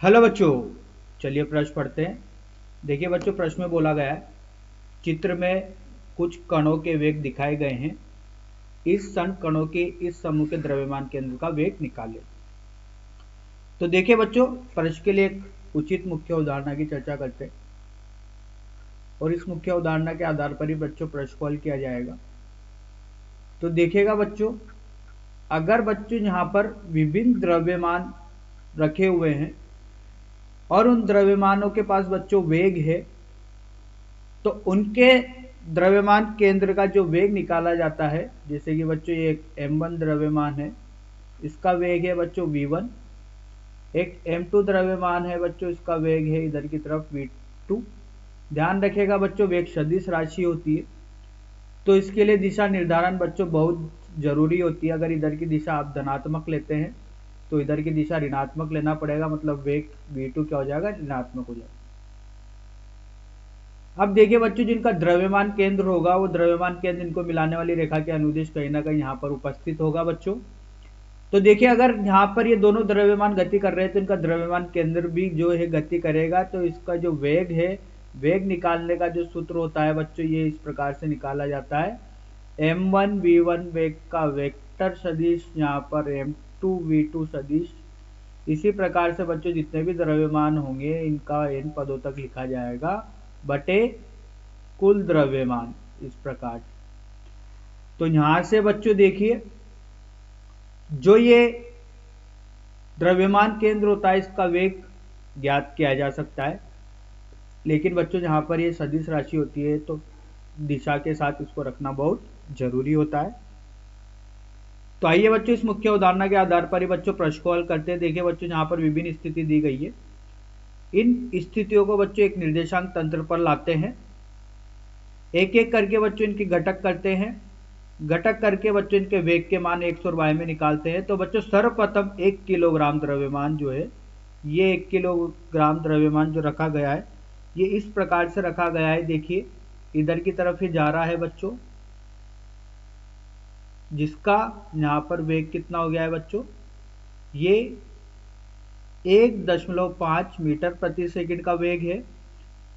Hello बच्चों, चलिए प्रश्न पढ़ते हैं। देखिए बच्चों, प्रश्न में बोला गया है, चित्र में कुछ कणों के वेग दिखाए गए हैं। इस क्षण कणों के इस समूह के द्रव्यमान केंद्र का वेग निकालें। तो देखिए बच्चों, प्रश्न के लिए एक उचित मुख्य उदाहरण की चर्चा करते हैं और इस मुख्य उदाहरण के आधार पर ही बच्चों प्रश्न को हल किया जाएगा। तो देखिएगा बच्चों, अगर बच्चों यहाँ पर विभिन्न द्रव्यमान रखे हुए हैं और उन द्रव्यमानों के पास बच्चों वेग है, तो उनके द्रव्यमान केंद्र का जो वेग निकाला जाता है, जैसे कि बच्चों ये एक m1 द्रव्यमान है, इसका वेग है बच्चों v1। एक m2 द्रव्यमान है बच्चों, इसका वेग है इधर की तरफ v2। ध्यान रखिएगा बच्चों, वेग सदिश राशि होती है, तो इसके लिए दिशा निर्धारण बच्चों बहुत जरूरी होती है। अगर इधर की दिशा आप धनात्मक लेते हैं तो इधर की दिशा ऋणात्मक लेना पड़ेगा, मतलब वेग v2 क्या हो जाएगा, ऋणात्मक हो जाएगा। अब देखिए बच्चों, जिनका द्रव्यमान केंद्र होगा वो द्रव्यमान केंद्र इनको मिलाने वाली रेखा के अनुदिश कहीं ना कहीं यहाँ पर उपस्थित होगा बच्चों। तो देखिए, अगर यहाँ पर ये दोनों द्रव्यमान गति कर रहे हैं तो इनका द्रव्यमान केंद्र भी जो है गति करेगा। तो इसका जो वेग है, वेग निकालने का जो सूत्र होता है बच्चों, ये इस प्रकार से निकाला जाता है। m1 v1 वेग का वेक्टर सदिश, यहाँ पर m2 v2 सदिश। इसी प्रकार से बच्चों जितने भी द्रव्यमान होंगे इनका n पदों तक लिखा जाएगा बटे कुल द्रव्यमान, इस प्रकार। तो यहां से बच्चों देखिए, जो ये द्रव्यमान केंद्र होता है इसका वेग ज्ञात किया जा सकता है, लेकिन बच्चों जहां पर ये सदिश राशि होती है तो दिशा के साथ इसको रखना बहुत जरूरी होता है। तो आइए बच्चों, इस मुख्य उदाहरण के आधार पर ही बच्चों प्रश्न को हल करते हैं। देखिए बच्चों, यहाँ पर विभिन्न स्थिति दी गई है। इन स्थितियों को बच्चों एक निर्देशांक तंत्र पर लाते हैं, एक एक करके बच्चों इनके घटक करते हैं। घटक करके बच्चों इनके वेग के मान x और y में निकालते हैं। तो बच्चों सर्वप्रथम 1 किलोग्राम द्रव्यमान जो है, ये 1 किलोग्राम द्रव्यमान जो रखा गया है, ये इस प्रकार से रखा गया है। देखिए इधर की तरफ ही जा रहा है बच्चों, जिसका यहाँ पर वेग कितना हो गया है बच्चों, ये 1.5 मीटर प्रति सेकंड का वेग है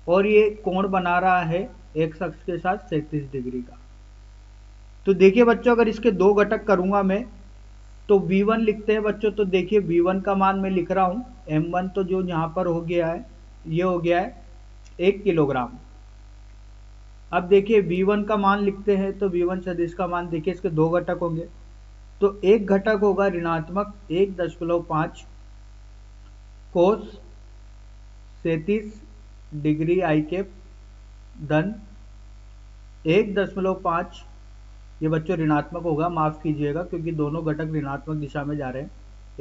और ये कोण बना रहा है x अक्ष के साथ 37 डिग्री का। तो देखिए बच्चों, अगर इसके दो घटक करूंगा मैं तो v1 लिखते हैं बच्चों। तो देखिए v1 का मान मैं लिख रहा हूं m1, तो जो यहाँ पर हो गया है ये हो गया है 1 किलोग्राम। अब देखिए v1 का मान लिखते हैं, तो v1 सदिश का मान देखिए, इसके दो घटक होंगे। तो एक घटक होगा ऋणात्मक 1.5 कोस 37 डिग्री आई कैप धन 1.5, ये बच्चों ऋणात्मक होगा, माफ कीजिएगा क्योंकि दोनों घटक ऋणात्मक दिशा में जा रहे हैं।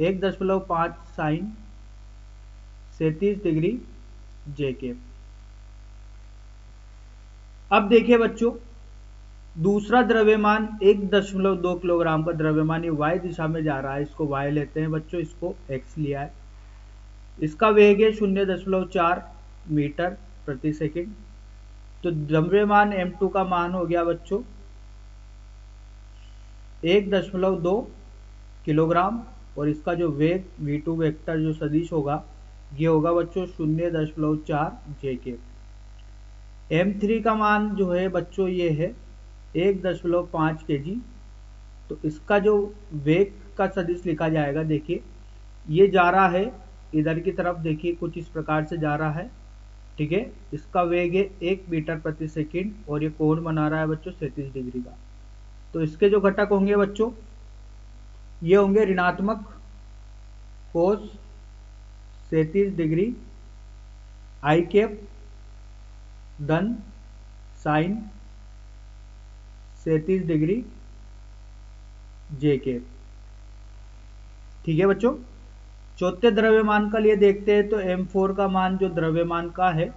1.5 साइन 37 डिग्री जे के। अब देखिए बच्चों, दूसरा द्रव्यमान 1.2 किलोग्राम का द्रव्यमान ये y दिशा में जा रहा है, इसको y लेते हैं बच्चों, इसको x लिया है। इसका वेग है 0.4 मीटर प्रति सेकंड। तो द्रव्यमान m2 का मान हो गया बच्चों 1.2 किलोग्राम और इसका जो वेग v2 वेक्टर जो सदिश होगा ये होगा बच्चों 0.4 जे के। m3 का मान जो है बच्चों ये है 1.5 kg। तो इसका जो वेग का सदिश लिखा जाएगा, देखिए ये जा रहा है इधर की तरफ, देखिए कुछ इस प्रकार से जा रहा है, ठीक है। इसका वेग है 1 मीटर प्रति सेकंड और ये कोण बना रहा है बच्चों 37 डिग्री का। तो इसके जो घटक होंगे बच्चों ये होंगे ऋणात्मक कोस 37 डिग्री आई कैप धन साइन 37 डिग्री जे के, ठीक है बच्चों। चौथे द्रव्यमान का लिए देखते हैं, तो m4 का मान जो द्रव्यमान का है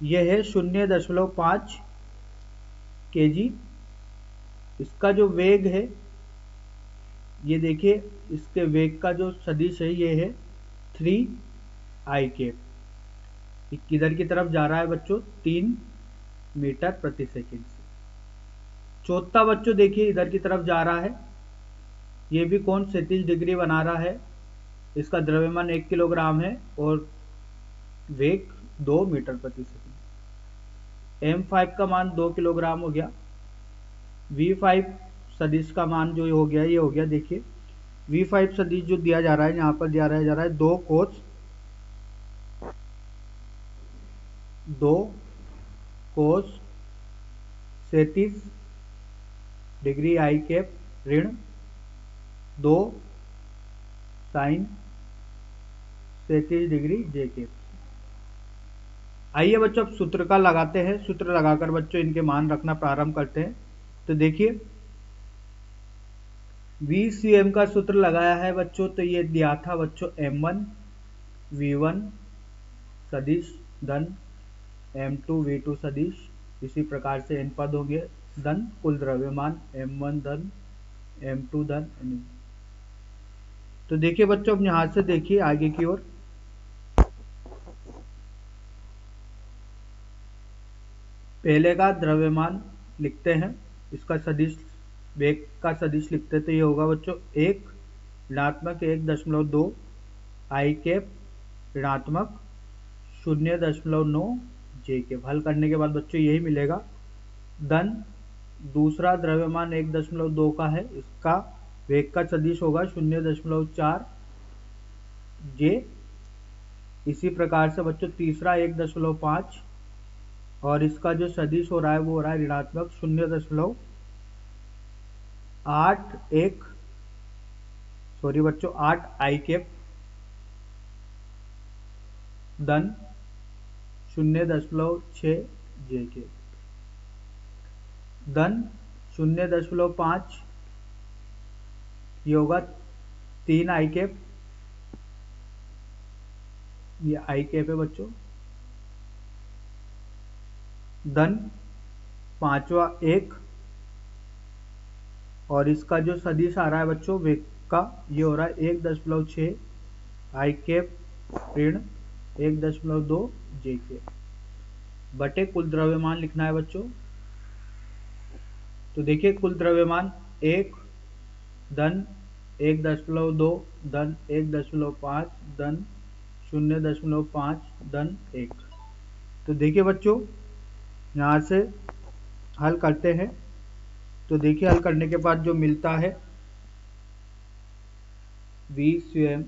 यह है 0.5 kg। इसका जो वेग है ये देखिए, इसके वेग का जो सदिश है ये है 3 आई कैप। किधर की तरफ जा रहा है बच्चों, 3 मीटर प्रति सेकंड से। चौथा बच्चों देखिए इधर की तरफ जा रहा है, ये भी कोण 37 डिग्री बना रहा है। इसका द्रव्यमान 1 किलोग्राम है और वेग 2 मीटर प्रति सेकंड। m5 का मान 2 किलोग्राम हो गया। v5 सदिश का मान जो हो गया, ये हो गया, देखिए v5 सदिश जो दिया जा रहा है, यहाँ पर दिया जा रहा है 2 कोस 37 डिग्री आई कैप ऋण 2 साइन 37 डिग्री जे कैप। आइए बच्चों अब सूत्र का लगाते हैं। सूत्र लगाकर बच्चों इनके मान रखना प्रारंभ करते हैं। तो देखिए VCM का सूत्र लगाया है बच्चों, तो ये दिया था बच्चों m1 v1 सदिश धन m2 v2 सदिश, इसी प्रकार से n पद होंगे धन कुल द्रव्यमान m1 धन m2 धन n। तो देखिए बच्चों अब यहां से देखिए आगे की ओर, पहले का द्रव्यमान लिखते हैं, इसका सदिश वेग का सदिश लिखते हैं, तो ये होगा बच्चों 1 ऋणात्मक 1.2 आई कैप ऋणात्मक 0.9 जे कैप। हल करने के बाद बच्चों यही मिलेगा। धन दूसरा द्रव्यमान 1.2 का है, इसका वेग का सदिश होगा 0.4 जे। इसी प्रकार से बच्चों तीसरा 1.5 और इसका जो सदिश हो रहा है वो हो रहा है ऋणात्मक 8 आई कैप धन 0.6 जे के धन 0.5, ये होगा 3 आई कैप, ये आई कैप है बच्चों, धन पांचवा 1 और इसका जो सदिश आ रहा है बच्चों वेग का, ये हो रहा है 1.6 आई कैप ऋण 1.2 जे के बटे कुल द्रव्यमान लिखना है बच्चों। तो देखिए कुल द्रव्यमान 1 धन 1.2 धन 1.5 धन 0.5 धन 1। तो देखिए बच्चों यहाँ से हल करते हैं। तो देखिए हल करने के बाद जो मिलता है VCM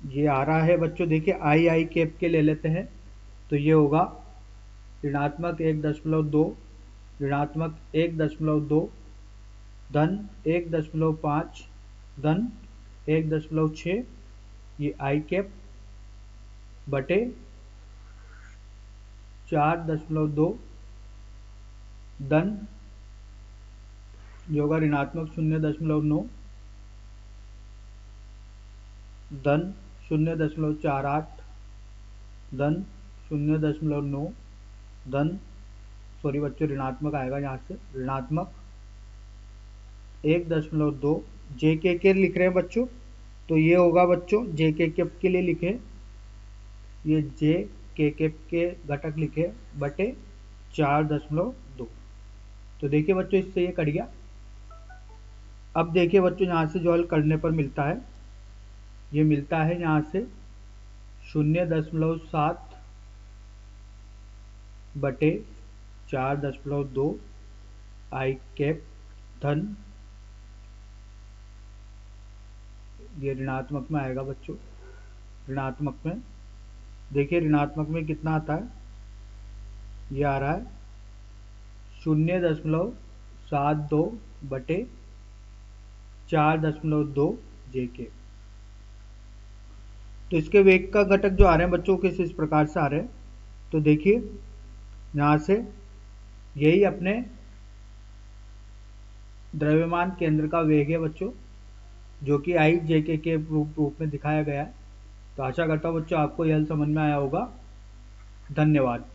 ये आ रहा है बच्चों, देखिए आई कैप के ले लेते हैं, तो ये होगा ऋणात्मक 1.2 ऋणात्मक 1.2 धन 1.5 धन 1.6, ये आई कैप बटे 4.2 धन जो होगा ऋणात्मक 0.9 धन 0.48 धन 0.9 धन सॉरी बच्चों ऋणात्मक आएगा यहाँ से ऋणात्मक 1.2 जे के लिख रहे हैं बच्चों। तो ये होगा बच्चों जे के लिए लिखे, ये जे के घटक लिखे बटे 4.2। तो देखिए बच्चों इससे ये कट गया। अब देखिए बच्चों यहाँ से जो हल करने पर मिलता है, ये मिलता है यहाँ से 0.7 बटे 4.2 आई कैप धन, ये ऋणात्मक में आएगा बच्चों, ऋणात्मक में देखिए ऋणात्मक में कितना आता है, ये आ रहा है 0.72 बटे 4.2 जे के। तो इसके वेग का घटक जो आ रहे हैं बच्चों किस इस प्रकार से आ रहे हैं। तो देखिए यहाँ से यही अपने द्रव्यमान केंद्र का वेग है बच्चों, जो कि आई जे के रूप में दिखाया गया है। तो आशा करता हूँ बच्चों आपको यह समझ में आया होगा। धन्यवाद।